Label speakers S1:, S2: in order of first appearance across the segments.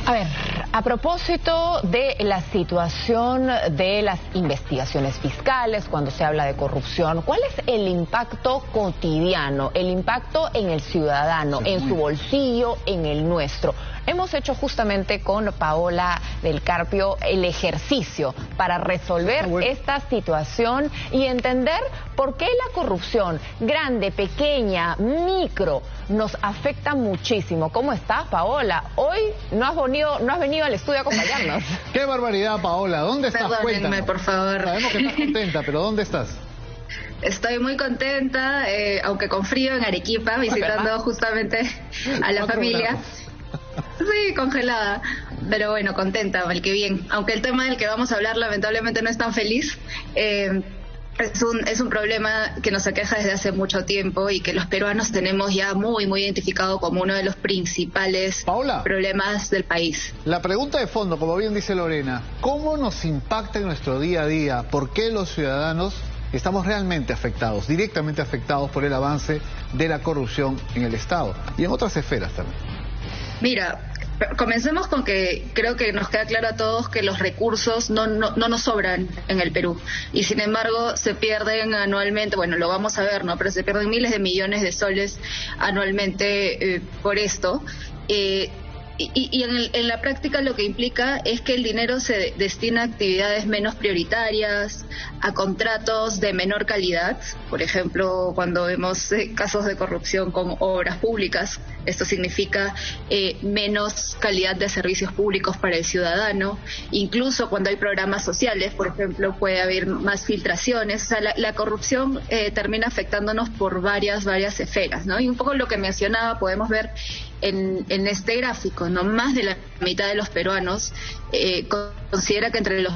S1: A ver, a propósito de la situación de las investigaciones fiscales, cuando se habla de corrupción, ¿cuál es el impacto cotidiano, el impacto en el ciudadano, en su bolsillo, en el nuestro? Hemos hecho justamente con Paola del Carpio el ejercicio para resolver esta situación y entender por qué la corrupción, grande, pequeña, micro, nos afecta muchísimo. ¿Cómo estás, Paola? Hoy no has venido al estudio a acompañarnos.
S2: ¡Qué barbaridad, Paola! ¿Dónde estás?
S3: Perdónenme,
S2: Cuéntanos.
S3: por favor.
S2: Sabemos que estás contenta, pero ¿dónde estás?
S3: Estoy muy contenta, aunque con frío, en Arequipa, visitando justamente a la familia. Sí, congelada. Pero bueno, contenta, mal que bien. Aunque el tema del que vamos a hablar lamentablemente no es tan feliz. Es un problema que nos aqueja desde hace mucho tiempo y que los peruanos tenemos ya muy identificado como uno de los principales problemas del país.
S2: La pregunta de fondo, como bien dice Lorena, ¿cómo nos impacta en nuestro día a día? ¿Por qué los ciudadanos estamos realmente afectados, directamente afectados por el avance de la corrupción en el Estado y en otras esferas también?
S3: Mira, comencemos con que creo que nos queda claro a todos que los recursos no nos sobran en el Perú y sin embargo se pierden anualmente, bueno, lo vamos a ver, ¿no? Pero se pierden miles de millones de soles anualmente por esto. Y en la práctica lo que implica es que el dinero se destina a actividades menos prioritarias, a contratos de menor calidad. Por ejemplo, cuando vemos casos de corrupción con obras públicas, esto significa menos calidad de servicios públicos para el ciudadano. Incluso cuando hay programas sociales, por ejemplo, puede haber más filtraciones. O sea, la corrupción termina afectándonos por varias esferas, ¿no? Y un poco lo que mencionaba podemos ver en este gráfico, ¿no? Más de la mitad de los peruanos considera que entre los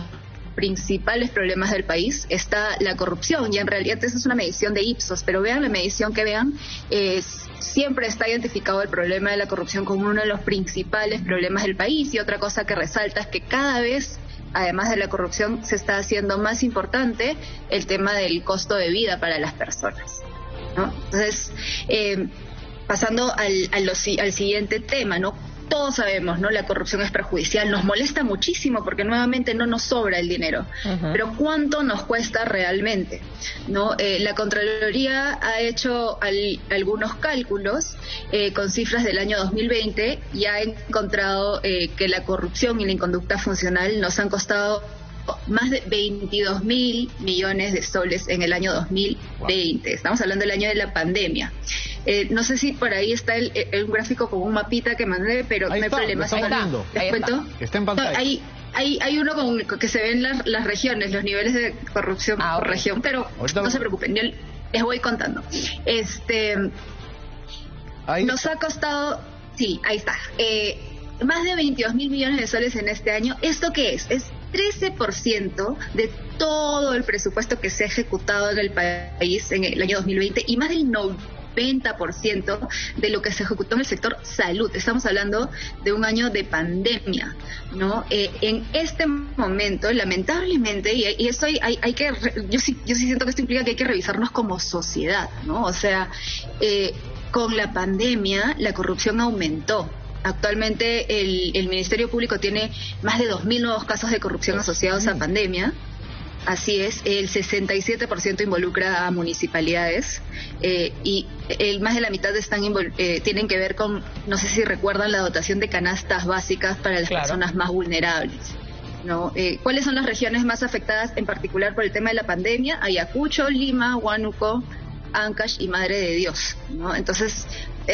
S3: principales problemas del país está la corrupción, y en realidad esa es una medición de Ipsos, pero vean la medición que vean, siempre está identificado el problema de la corrupción como uno de los principales problemas del país. Y otra cosa que resalta es que cada vez, además de la corrupción, se está haciendo más importante el tema del costo de vida para las personas, ¿no? Entonces, pasando al siguiente tema, ¿no? Todos sabemos, ¿no? La corrupción es perjudicial, nos molesta muchísimo porque nuevamente no nos sobra el dinero. Pero ¿cuánto nos cuesta realmente? ¿No? La Contraloría ha hecho algunos cálculos con cifras del año 2020 y ha encontrado que la corrupción y la inconducta funcional nos han costado más de 22.000 millones de soles en el año 2020. Estamos hablando del año de la pandemia. No sé si por ahí está un gráfico con un mapita que mandé, pero
S2: ahí
S3: no hay problema.
S2: ¿Les cuento? Está en pantalla.
S3: No, hay uno que se ven las regiones, los niveles de corrupción por región, pero no se preocupen, yo les voy contando. Nos ha costado, sí, ahí está, más de 22.000 millones de soles en este año. ¿Esto qué es? Es 13% de todo el presupuesto que se ha ejecutado en el país en el año 2020 y más del 90% de lo que se ejecutó en el sector salud. Estamos hablando de un año de pandemia, ¿no? En este momento, lamentablemente, y esto yo sí siento que esto implica que hay que revisarnos como sociedad, ¿no? O sea, con la pandemia la corrupción aumentó. Actualmente el Ministerio Público tiene más de 2.000 nuevos casos de corrupción asociados a pandemia. Así es, el 67% involucra a municipalidades y más de la mitad tienen que ver con, no sé si recuerdan, la dotación de canastas básicas para las personas más vulnerables, ¿no? ¿Cuáles son las regiones más afectadas en particular por el tema de la pandemia? Ayacucho, Lima, Huánuco, Ancash y Madre de Dios, ¿no? Entonces,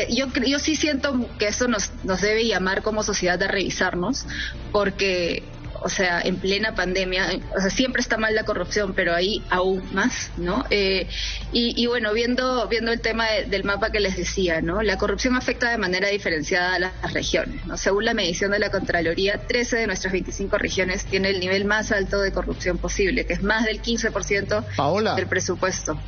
S3: yo sí siento que eso nos debe llamar como sociedad a revisarnos, porque, o sea, en plena pandemia, o sea, siempre está mal la corrupción, pero ahí aún más, ¿no? Y bueno, viendo el tema del mapa que les decía, ¿no? La corrupción afecta de manera diferenciada a las regiones, ¿no? Según la medición de la Contraloría, 13 de nuestras 25 regiones tiene el nivel más alto de corrupción posible, que es más del 15%
S2: Paola,
S3: del presupuesto.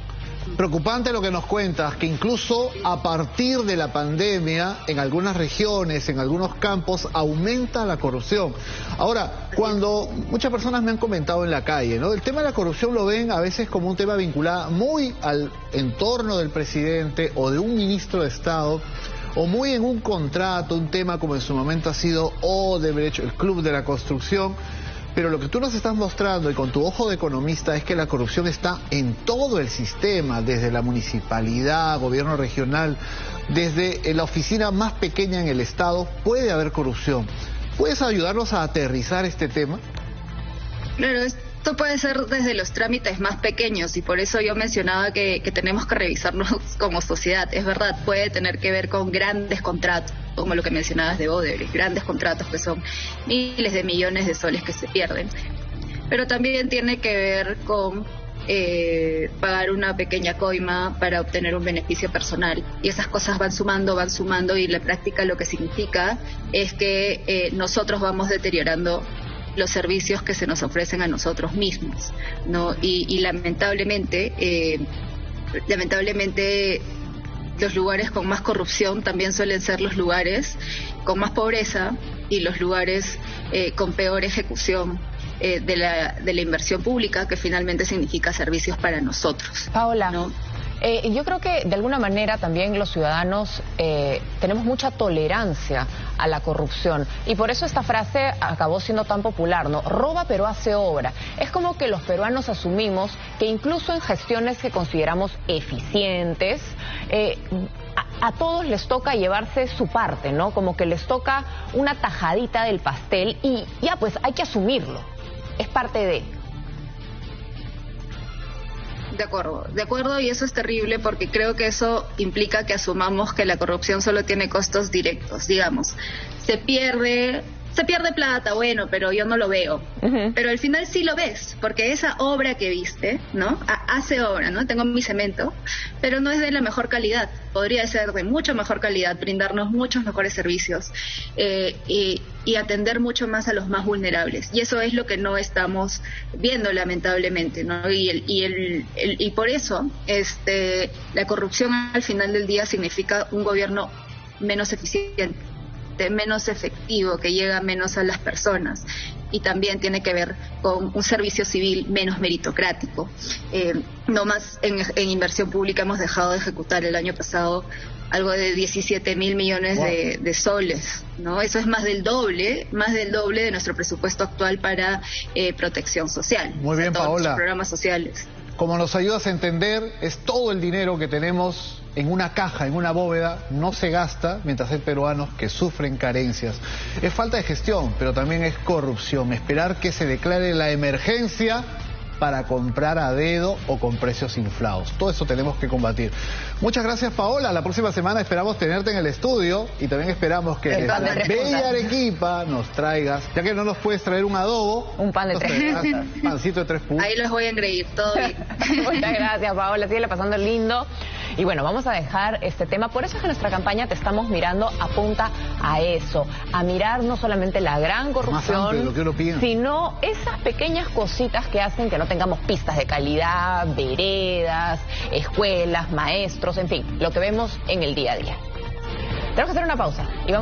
S2: Preocupante lo que nos cuentas, que incluso a partir de la pandemia, en algunas regiones, en algunos campos, aumenta la corrupción. Ahora, cuando muchas personas me han comentado en la calle, ¿no? El tema de la corrupción lo ven a veces como un tema vinculado muy al entorno del presidente o de un ministro de Estado o muy en un contrato, un tema como en su momento ha sido Odebrecht, el Club de la Construcción. Pero lo que tú nos estás mostrando y con tu ojo de economista es que la corrupción está en todo el sistema, desde la municipalidad, gobierno regional, desde la oficina más pequeña en el Estado, puede haber corrupción. ¿Puedes ayudarnos a aterrizar este tema?
S3: Claro, esto puede ser desde los trámites más pequeños y por eso yo mencionaba que tenemos que revisarnos como sociedad. Es verdad, puede tener que ver con grandes contratos, como lo que mencionabas de Odebrecht, grandes contratos que son miles de millones de soles que se pierden. Pero también tiene que ver con pagar una pequeña coima para obtener un beneficio personal. Y esas cosas van sumando y en la práctica lo que significa es que nosotros vamos deteriorando los servicios que se nos ofrecen a nosotros mismos, ¿no? Y lamentablemente los lugares con más corrupción también suelen ser los lugares con más pobreza y los lugares con peor ejecución de la inversión pública, que finalmente significa servicios para nosotros.
S1: Paola,
S3: ¿no?
S1: Yo creo que de alguna manera también los ciudadanos tenemos mucha tolerancia a la corrupción y por eso esta frase acabó siendo tan popular, ¿no? Roba pero hace obra. Es como que los peruanos asumimos que incluso en gestiones que consideramos eficientes, a todos les toca llevarse su parte, ¿no? Como que les toca una tajadita del pastel y ya pues hay que asumirlo. Es parte de...
S3: De acuerdo, y eso es terrible porque creo que eso implica que asumamos que la corrupción solo tiene costos directos, digamos. Se pierde plata, bueno, pero yo no lo veo. Pero al final sí lo ves, porque esa obra que viste, ¿no? Hace obra, ¿no? Tengo mi cemento, pero no es de la mejor calidad. Podría ser de mucho mejor calidad, brindarnos muchos mejores servicios y atender mucho más a los más vulnerables. Y eso es lo que no estamos viendo, lamentablemente, ¿no? Y por eso la corrupción al final del día significa un gobierno menos eficiente, menos efectivo, que llega menos a las personas, y también tiene que ver con un servicio civil menos meritocrático. No más en inversión pública hemos dejado de ejecutar el año pasado algo de 17.000 millones de soles, ¿no? Eso es más del doble de nuestro presupuesto actual para protección social.
S2: Muy bien,
S3: todos
S2: Paola.
S3: Los programas sociales.
S2: Como nos ayudas a entender, es todo el dinero que tenemos en una caja, en una bóveda, no se gasta mientras hay peruanos que sufren carencias. Es falta de gestión, pero también es corrupción. Esperar que se declare la emergencia para comprar a dedo o con precios inflados. Todo eso tenemos que combatir. Muchas gracias, Paola. La próxima semana esperamos tenerte en el estudio y también esperamos que desde la bella Arequipa nos traigas, ya que no nos puedes traer un adobo,
S1: un pan de 3 puntas.
S2: Pancito de 3 puntas.
S3: Ahí los voy a engreír, todo bien.
S1: Muchas gracias, Paola. Síguele pasando lindo. Y bueno, vamos a dejar este tema. Por eso es que nuestra campaña Te Estamos Mirando apunta a eso, a mirar no solamente la gran corrupción, sino esas pequeñas cositas que hacen que no tengamos pistas de calidad, veredas, escuelas, maestros, en fin, lo que vemos en el día a día. Tenemos que hacer una pausa y vamos